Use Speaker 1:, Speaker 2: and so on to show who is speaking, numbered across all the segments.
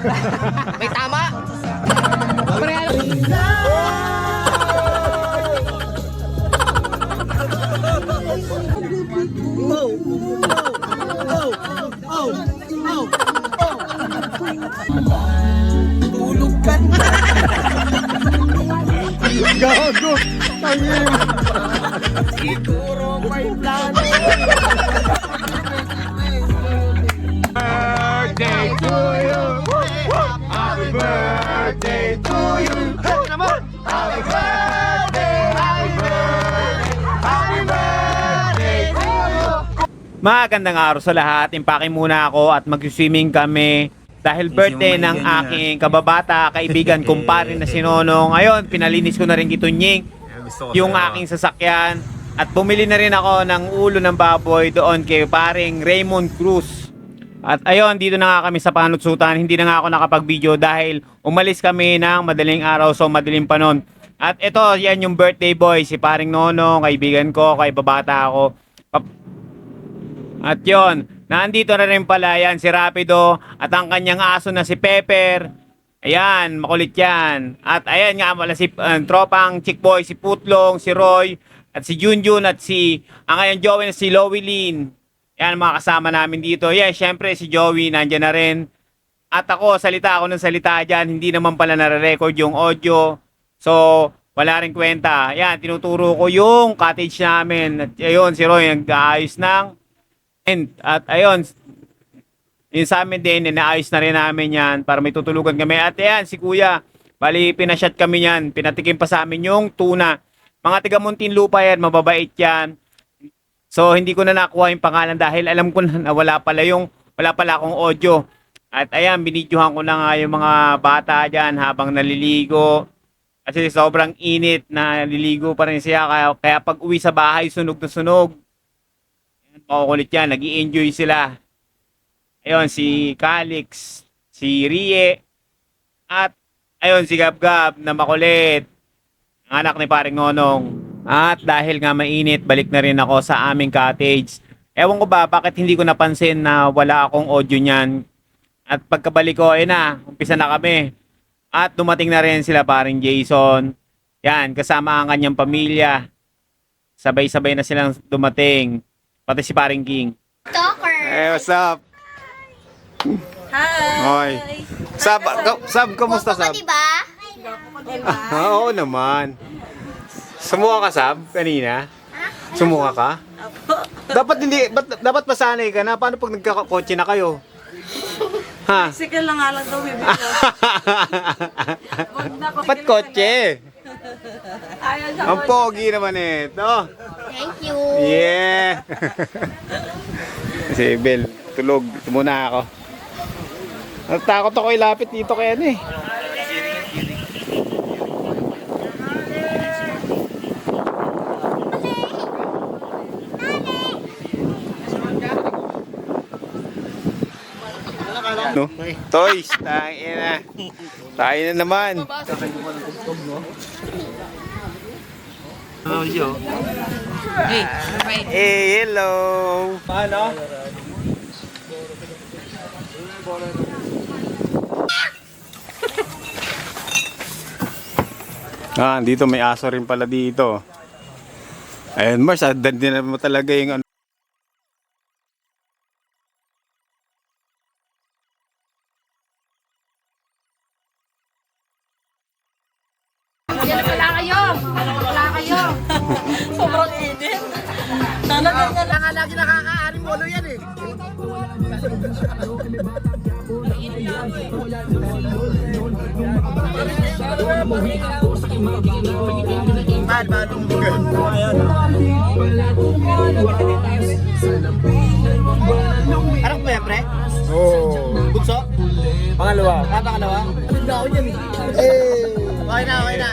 Speaker 1: May tama.
Speaker 2: Tulog ka na.
Speaker 3: Gago. Tangin.
Speaker 2: Siguro may plano.
Speaker 3: Birthday to you. Happy birthday to you. Happy birthday, happy birthday, happy birthday to you.
Speaker 4: Magandang araw sa lahat. Impake muna ako at mag-swimming kami dahil birthday ng aking kababata, kaibigan, kumpare na si Nonong. Ngayon, pinalinis ko na rin Gitunying yung aking sasakyan at bumili na rin ako ng ulo ng baboy doon kay paring Raymond Cruz. At ayun, dito na nga kami sa panutsutan. Hindi na nga ako nakapag-video dahil umalis kami ng madaling araw, so madilim pa nun. At ito, yan yung birthday boy, si paring Nonong, kaibigan ko, kay babata ako. At yon, nandito na rin pala yan si Rapido at ang kanyang aso na si Pepper. Ayan, makulit yan. At ayan nga pala si tropang chick boy, si Putlong, si Roy, at si Junjun at ang kanyang Joey na si Lowy Lynn. Yan mga kasama namin dito. Yes, syempre si Joey nandyan na rin. At ako, salita ako ng salita dyan. Hindi naman pala nare-record yung audio. So, wala rin kwenta. Yan, tinuturo ko yung cottage namin. At ayun, si Roy nag-aayos ng at ayun, yun sa amin din, inaayos na rin namin yan para may tutulugan kami. At ayan, si Kuya, bali pinashot kami yan, pinatikim pa sa amin yung tuna. Mga tiga Muntinlupa yan, mababait yan. So hindi ko na nakuha yung pangalan dahil alam ko na wala pala akong audio. At ayan, binidyohan ko na nga yung mga bata dyan habang naliligo. Kasi sobrang init na naliligo pa rin siya, kaya pag uwi sa bahay, sunog na sunog. Makukulit yan, nag-i-enjoy sila. Ayun, si Calix, si Rie, at ayun, si Gab-Gab na makulit, ang anak ni paring Nonong. At dahil nga mainit, balik na rin ako sa aming cottage. Ewan ko ba, bakit hindi ko napansin na wala akong audio niyan. At pagkabalik ko, umpisa na kami. At dumating na rin sila paring Jason. Yan, kasama ang kanyang pamilya. Sabay-sabay na silang dumating. Pati si paring King.
Speaker 5: Stalker!
Speaker 3: Hey, what's up?
Speaker 5: Hi!
Speaker 3: Hoy. Sab, kamusta Sab?
Speaker 5: Guwapo ka, diba?
Speaker 3: Oo naman. Sumuha ka Sab kanina? Sumuha ka? Dapat masanay ka na. Paano pag nagkakotse na kayo? Ha?
Speaker 2: Sige lang nga lang daw, bibig ko.
Speaker 3: Dapat kotse.
Speaker 2: Ayaw siya
Speaker 3: Ang pogi naman ito.
Speaker 5: Thank you!
Speaker 3: Yeah. Si Bel, tulog. Ito muna ako. Natakot ako ilapit dito kaya eh. No? Toys, tayo na. Tayo na naman. Hey, hello. Paano? Dito may aso rin pala dito. Ayun, Mars, din mo talaga yung ano.
Speaker 5: Wala kayo!
Speaker 2: sobrang init.
Speaker 1: Kaya nga lagi nakakaaring ulo yan eh. Anak mo yan, pre?
Speaker 3: Oh.
Speaker 1: Bunso?
Speaker 3: Pangalawa.
Speaker 1: Pangalawa? Anong daon yan eh? Okay na, okay na.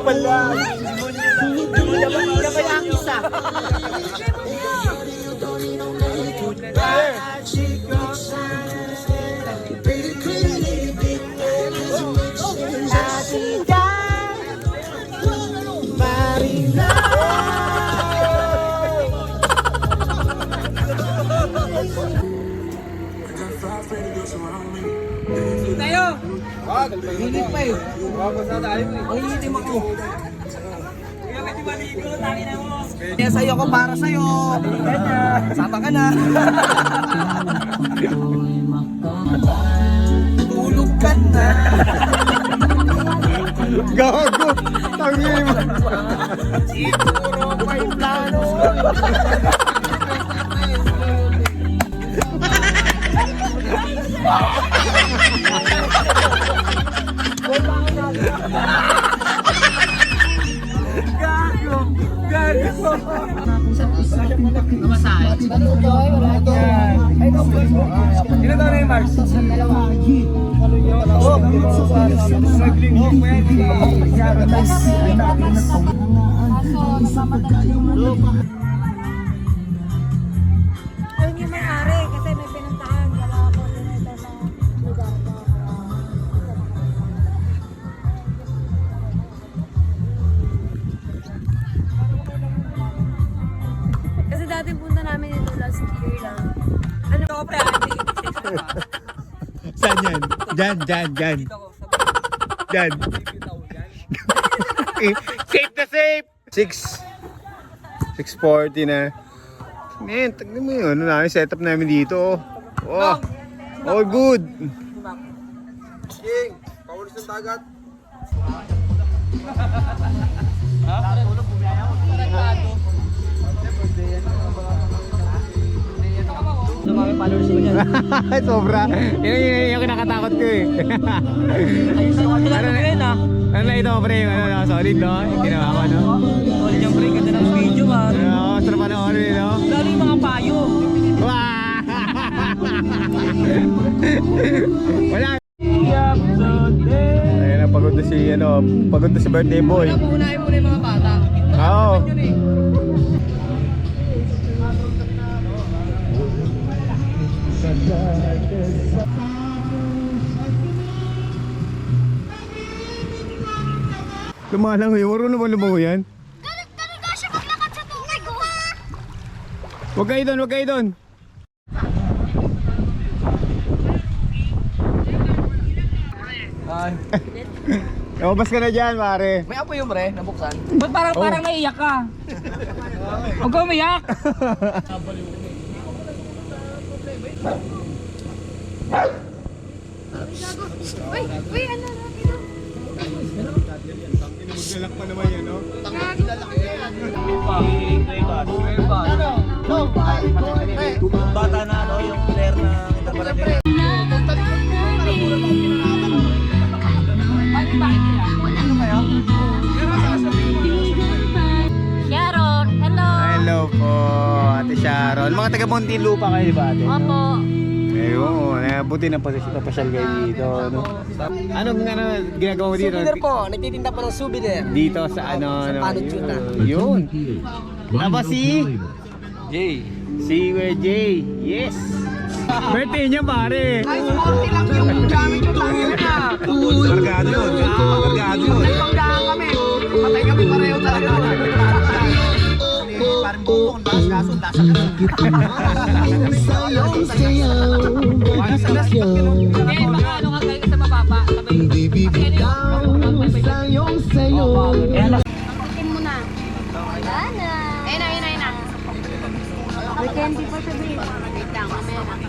Speaker 1: pala. Hindi ba ang isa? Hilit pa eh. Ang hihitim ako. Kaya sa'yo ko para sa'yo. Sama ka na. Tulog ka na.
Speaker 3: Gago! Tangin mo!
Speaker 1: Siguro may plano.
Speaker 6: Ayun yung may-ari kasi may pinuntahan. Wala ako dito sa lugar ko. Kasi dati punta namin dito last year lang.
Speaker 2: Ano ko pre?
Speaker 3: Saan yan? Dyan. Dyan. Safe na safe! 6:40 na. Man, tignan mo yun. Ano namin setup namin dito. Oh, all good.
Speaker 1: King, paulis ng dagat.
Speaker 2: Dumami followers ko niyan.
Speaker 3: Sobra. Yun yung kinakatakot ko eh. Ano na ito, pre? Ano, solid, no? Yung ginawa ko, no?
Speaker 2: All yung pre, ganda ng video man.
Speaker 3: Ano, sarap panoorin, no?
Speaker 2: Lalo yung mga payo.
Speaker 3: Wow! Wala. Ayun na, pagod na si birthday boy.
Speaker 2: Unahin mo na yung mga bata.
Speaker 3: Oo.
Speaker 2: Yun eh.
Speaker 3: Lumalang yun. Marunong ba lumango yan?
Speaker 5: Ganun ka siya maglakad sa tubig, ha?
Speaker 3: Huwag kayo doon. Lumabas ka na dyan, pare.
Speaker 1: May apoy yung pre, nabuksan.
Speaker 2: Ba't parang naiiyak ka? Huwag ka umiyak.
Speaker 5: Uy, ano?
Speaker 3: Maglalak pa naman yan, no?
Speaker 1: Bata na ano, yung player na interpalatin.
Speaker 5: Sharon, hello.
Speaker 3: Hello po, Ate Sharon. Mga taga Muntinlupa kayo, di ba, ate?
Speaker 5: Opo.
Speaker 3: Ayun, buti na pasyal kayo dito, no? Anong ginagawa mo dito?
Speaker 1: Souvenir po, nagtitinda po ng souvenir.
Speaker 3: Dito sa ano,
Speaker 1: Sa Panot Yuta.
Speaker 3: Yun. Tapos si
Speaker 1: Jay.
Speaker 3: Si Jay. Yes. Birthday niya, pare.
Speaker 2: Ay, sporty lang yung gamit yung tayo na.
Speaker 1: Kargado yun. Kargado yun.
Speaker 2: May pangdahan kami. Patay kami pareho talaga.
Speaker 1: Parang bukong, bakas kaso, lasa ka na.
Speaker 2: Hindi, baka ano ka kayo sa mababa. Sabay,
Speaker 5: Pagkakin mo na. Wala na. Ayun na. May candy pa sa bin. Wait lang, mamaya na.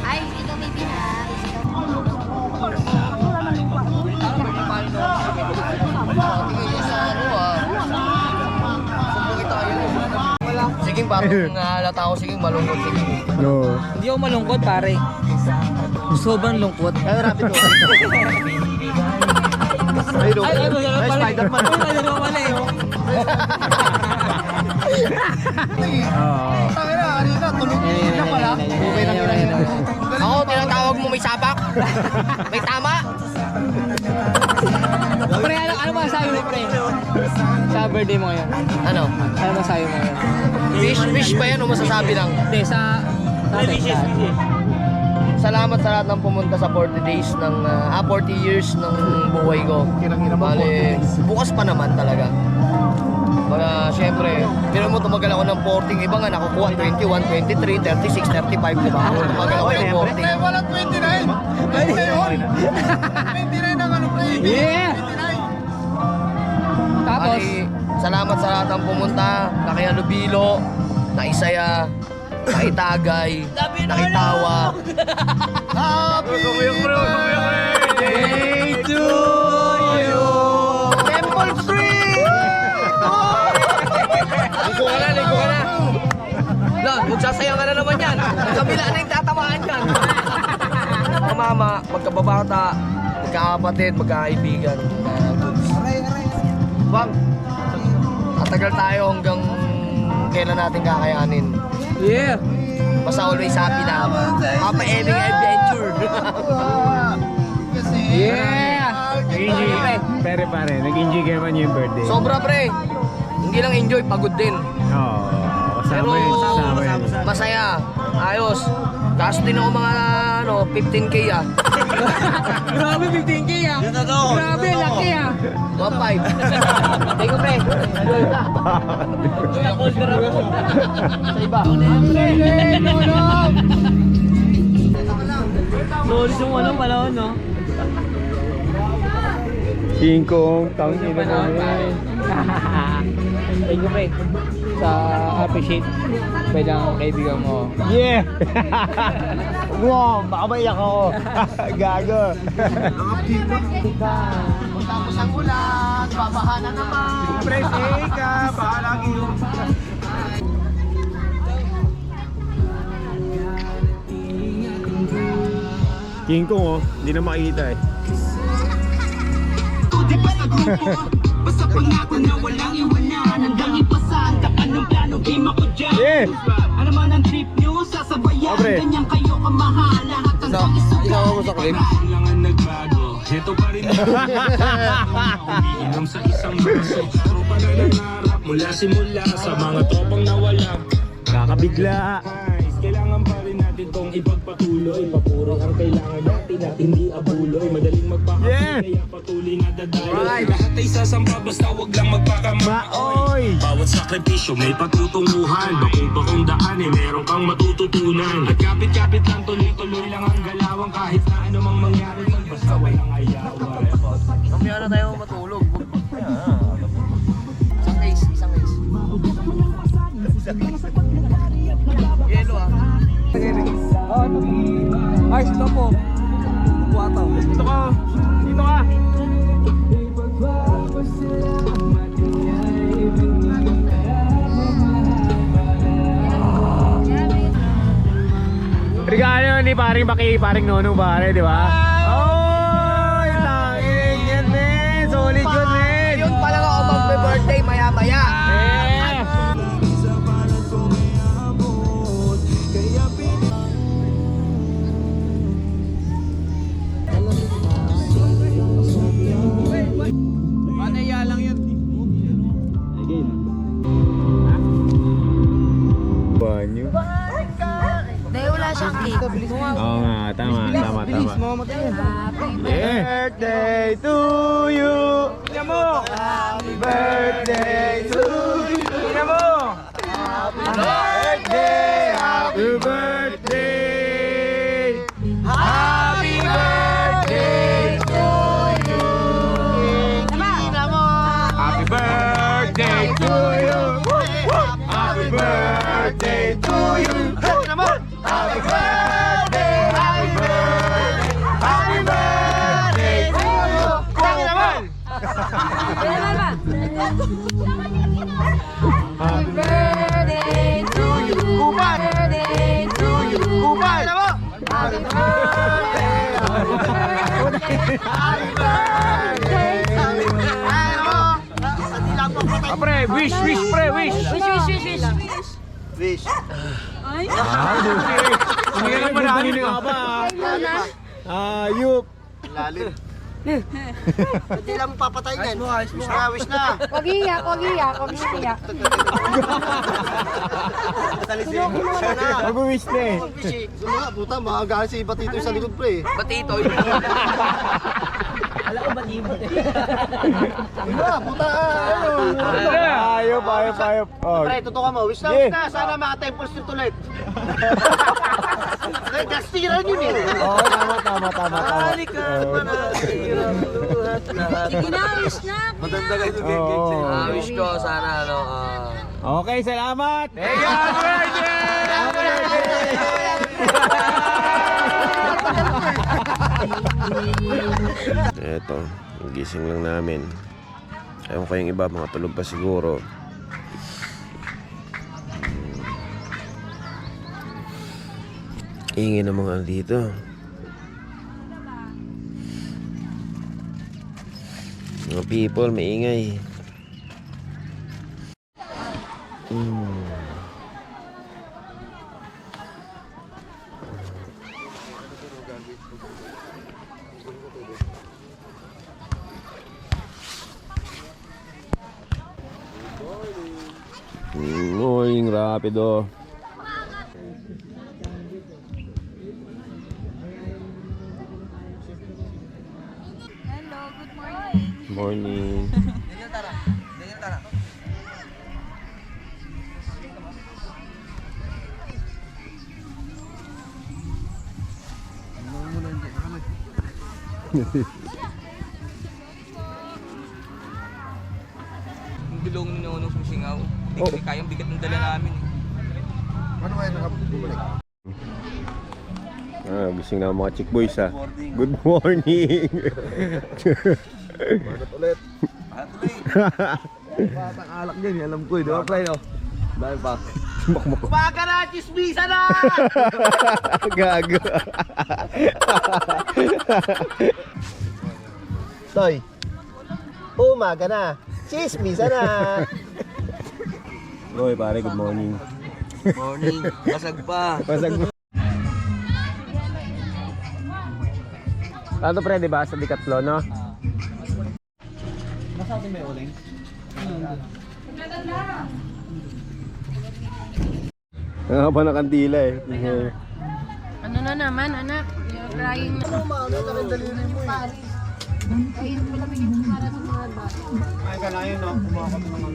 Speaker 5: Ay, ito may binas.
Speaker 1: Siging parang halata ko, siging malungkot, siging.
Speaker 3: No.
Speaker 2: Hindi ako malungkot pare. Sobrang lungkot.
Speaker 1: Ay, rapid ko.
Speaker 2: Ay, Spider-Man. Ay, Spider-Man pala eh.
Speaker 1: Ako, tinatawag mo may sapak. May tama.
Speaker 2: Pre, ano masasabi mo? sa birthday mo ngayon?
Speaker 1: Ano?
Speaker 2: Ano masayo mo ngayon?
Speaker 1: Wish ba yan o masasabi lang?
Speaker 2: Hindi, sa
Speaker 1: Salamat sa lahat ng pumunta sa 40 days ng 40 years ng buhay ko. Bale, bukas pa naman talaga. Mga syempre, pero mo tumagal ako ng 40, iba nga nakukuha 21, 23, 36, 35, di ba? Ako tumagal ako ng 40.
Speaker 3: Wala 29! 29 ang ano pre!
Speaker 2: Yeah! Tapos,
Speaker 1: Bali, salamat sa lahat ng pumunta, na kay Alubilo, na Isaya, na Itagay, na Itawa. Happy birthday to you! Temple Street! Ligo ka na, ligo ka na. Magsasayang ka na naman yan. Kabila na yung tatamaan yan. Mga mama, magkababata, magkakapatid, magkakaibigan. Bang, tatagal tayo hanggang kailan natin kakayanin.
Speaker 2: yeah!
Speaker 1: Basta always happy na. Papa Eming Adventure.
Speaker 2: Yeah!
Speaker 3: Nag-enjoy. Pero pare, nag-enjoy kayo man yung birthday.
Speaker 1: Sobra pre. Hindi lang enjoy, pagod din.
Speaker 3: Oo. Kasama yun. Kasama yun.
Speaker 1: Masaya. Ayos. Tapos din ako mga 15K ah.
Speaker 2: Grabe, 15K ah! Grabe, laki ah!
Speaker 1: 1.5. Thank you pre. Sa iba.
Speaker 2: Solid yung walang panahon, no?
Speaker 3: Kingkong, tangin na namin.
Speaker 2: Thank you, pre. Sa appreciate by ng kaibigan mo.
Speaker 3: Yeah! Wow, baka maiyak ako. Gago.
Speaker 1: Tapos ang ulan, babaha na naman.
Speaker 3: Pre, ka, baka lagi yung... Kingkong oh, hindi na makikita eh.
Speaker 7: Basta pangako na walang iwanan hanggang ipasan Tapan ng plano, game ako dyan
Speaker 3: Yeah!
Speaker 7: Ano man ang trip nyo, sasabayan
Speaker 3: Pre.
Speaker 7: Ganyan kayo kamahal Lahat hanggang isugan
Speaker 1: Ikaw mo sa clip?
Speaker 7: Lang ang nagbago Ito pa rin umiinom sa isang baso Tropa na nangarap mula simula Sa mga tropang nawala
Speaker 3: Kakabigla.
Speaker 7: Kailangan pa rin natin tong ipagpatuloy Papuri ang kailangan natin at hindi abuloy Madaling magpakapit
Speaker 3: Yeah!
Speaker 7: kaya patuloy na dadaloy Lahat ay sasampa basta wag lang magpakamaoy
Speaker 3: Maoy!
Speaker 7: Bawat sakripisyo may patutunguhan Bakong daan meron kang matututunan At kapit-kapit lang tuloy-tuloy lang ang galawang Kahit na anumang mangyari basta walang ayawan
Speaker 1: Mamaya na tayo matulog. Isang ace, isang ace. Yelo ah.
Speaker 2: Ay, ito po. Buwata.
Speaker 3: Dito ka! Dito ka! Regalo ni paring Baki, paring Nonong pare, di ba? Oh, tangin yan men! Solid yun men!
Speaker 1: Yun pala ako magbe-birthday maya-maya.
Speaker 3: Eh! Banyo.
Speaker 5: Dahil wala siyang cake.
Speaker 3: Oo nga, tama. Birthday to you! Tingnan mo! Happy birthday to you! Tingnan mo! Happy birthday! Happy birthday! Happy birthday to you! Tingnan mo! Happy birthday to you! Happy birthday to you! Tingnan mo! Happy birthday! Happy birthday! Happy birthday to you! Kung naman!
Speaker 5: Happy birthday to you.
Speaker 3: Kupan!
Speaker 5: Birthday to you.
Speaker 3: Kupan!
Speaker 5: Happy birthday. Happy birthday.
Speaker 3: Pre, wish, pre, wish!
Speaker 5: Wish.
Speaker 3: Hindi ka lang manalo ka ba?
Speaker 5: Muna.
Speaker 3: Ayup!
Speaker 1: Hindi lang papatay yan. Wish na.
Speaker 6: Wag iyak, wag iyak, wag iyak.
Speaker 3: Mag-wish na eh.
Speaker 1: Sumula, puta, maagaan si Batito sa likod pre. Batito? Alam ko batibot eh. Wala, puta.
Speaker 3: Ayop. Oh.
Speaker 1: Pre, totoo ka mo. Wish na,
Speaker 3: Yeah.
Speaker 1: wish na. Sana maka-temples nito ulit. Gastiran yun eh.
Speaker 3: Oo, tama.
Speaker 6: Sige na, wish na.
Speaker 3: Oo.
Speaker 1: Wish ko sana ano.
Speaker 3: Okay, salamat!
Speaker 8: Eto, yung gising lang namin. Ewan ko yung iba, mga tulog pa siguro. Ingay ng mga dito. Mga people, maingay. Morning, Rapido.
Speaker 5: Hello, good morning.
Speaker 8: Morning.
Speaker 9: Yung bilong ni Nono sumisingaw. Hindi kami kayang bigat ng dala namin eh.
Speaker 8: Gising na ang mga chick boys ha. Good morning.
Speaker 1: Batang alak dyan, alam ko eh. Di ba, pre? Dahil pa.
Speaker 9: Umaga na! Chismisa na!
Speaker 8: Gago.
Speaker 1: Toy. Umaga na. Chismisa na.
Speaker 8: Oy, pare, good morning.
Speaker 9: Morning! Basag pa!
Speaker 8: Pasag. Ano pre, di ba? Sa Decathlon, no? Nga pa na kandila eh.
Speaker 5: Ano na naman, anak? You're crying na. Kain mo lang yung para sa mga bata.
Speaker 3: Ay, ka na yun, no? Kumakot ng mga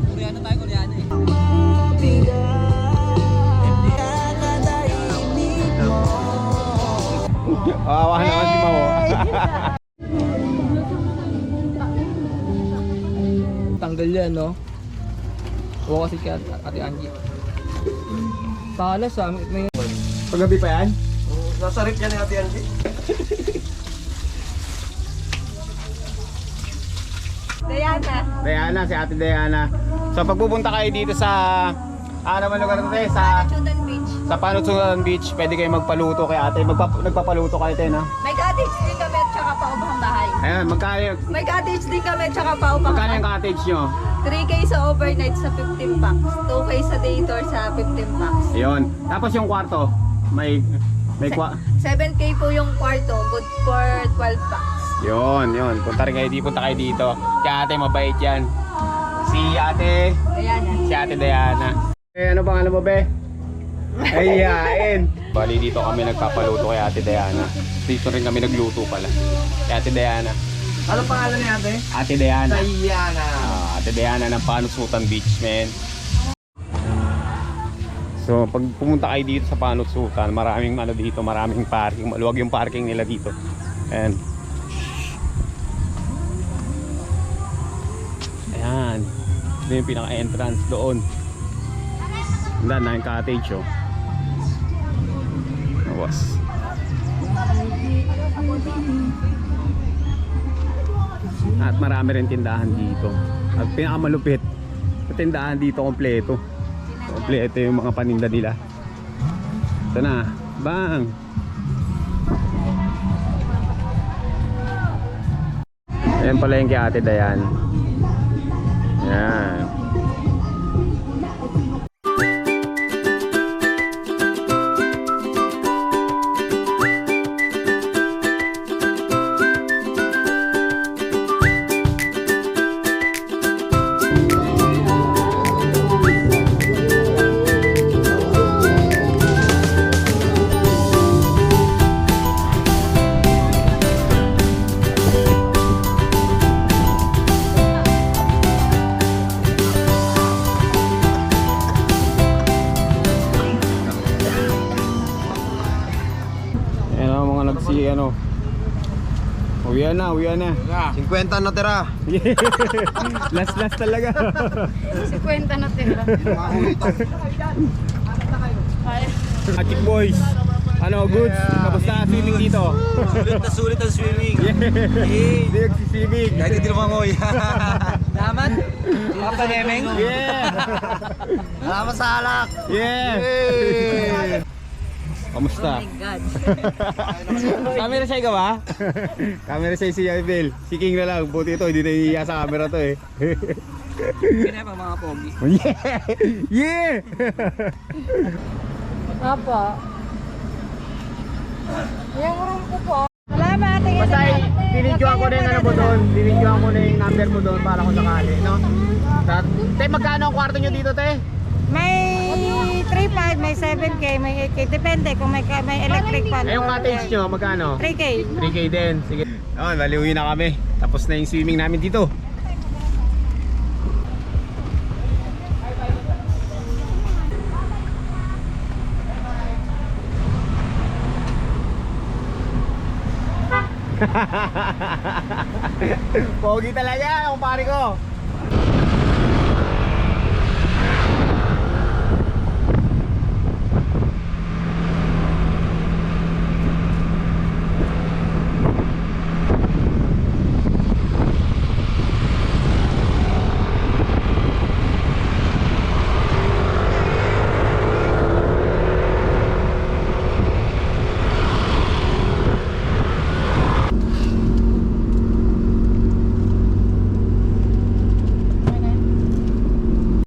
Speaker 9: Koreano tayo, Koreano eh.
Speaker 3: Awa naman si Mawo.
Speaker 2: Tanggal yan, no? Oo kasi kaya Ate Angie. Talas ah, may
Speaker 3: Paggabi pa yan?
Speaker 1: Nasa rip yan ni Ate Angie.
Speaker 6: Diana.
Speaker 3: Si Ate Diana. So pagpupunta kayo dito sa naman lugar na tayo?
Speaker 6: Chudan Beach.
Speaker 3: Sa Panutsulan Beach, pwede kayo magpaluto kay ate. Nagpapaluto kayo tayo, no?
Speaker 6: May cottage din kami at saka paubahang bahay.
Speaker 3: Ayan, magkano
Speaker 6: May cottage din kami at saka paubahang
Speaker 3: magkano
Speaker 6: bahay.
Speaker 3: yung cottage nyo?
Speaker 6: 3K sa overnight sa 15 packs. 2K sa day tour sa 15 packs.
Speaker 3: Ayun. Tapos yung kwarto, may
Speaker 6: 7K po yung kwarto. Good for 12 packs.
Speaker 3: Yun. Punta kayo dito. Kaya ate, mabait yan. Si ate Diana. Ano pangalan mo, be? Ayain. Bali, dito kami nagpapaluto kay Ate Diana. Dito rin kami nagluto pala. Kay Ate Diana.
Speaker 1: Anong pangalan ni Ate?
Speaker 3: Ate Diana.
Speaker 1: Diana.
Speaker 3: Ate Diana ng Panutsulan Beach, men. So, pag pumunta kayo dito sa Panutsulan, maraming maraming parking. Maluwag yung parking nila dito. And ayan. Ito yung pinaka-entrance doon. Handa na yung cottage, oh. Awas. At marami rin tindahan dito. At pinakamalupit, tindahan dito kompleto. Kompleto yung mga paninda nila. Ito na, bang! Ayan pala yung kay Ate Dayan. Ayan. Ayan o, mga ano. Uwian na.
Speaker 1: 50 na tira.
Speaker 3: Last talaga.
Speaker 5: 50 na tira.
Speaker 3: Magic Boys. Ano, goods? Kamusta swimming dito?
Speaker 9: Sulit ang swimming.
Speaker 3: Hindi nagsiswimming.
Speaker 9: Kahit hindi lumangoy. Daman? Papa Nemeng?
Speaker 3: Yeah!
Speaker 1: Salamat sa alak.
Speaker 3: Yeah! Kamusta? Camera siya ikaw ha? Camera siya si Ivel. Si King na lang. Buti ito, hindi na iiya sa camera to eh.
Speaker 9: Kaya pa mga pogi.
Speaker 3: Yeah!
Speaker 6: Apa. Yung room ko po. Salamat.
Speaker 3: Basta binidyoan ko na yung ano mo doon. Binidyoan ko na yung number mo doon para kung sakali. No? Te, magkano ang kwarto nyo dito, te?
Speaker 6: May 3.5, may 7K, may 8K. Depende kung may electric fan.
Speaker 3: Eh, yung cottage nyo, magkano?
Speaker 6: 3K.
Speaker 3: 3K din. Sige. Oh, baliuwi na kami. Tapos na yung swimming namin dito. Pogi talaga, yung pare ko.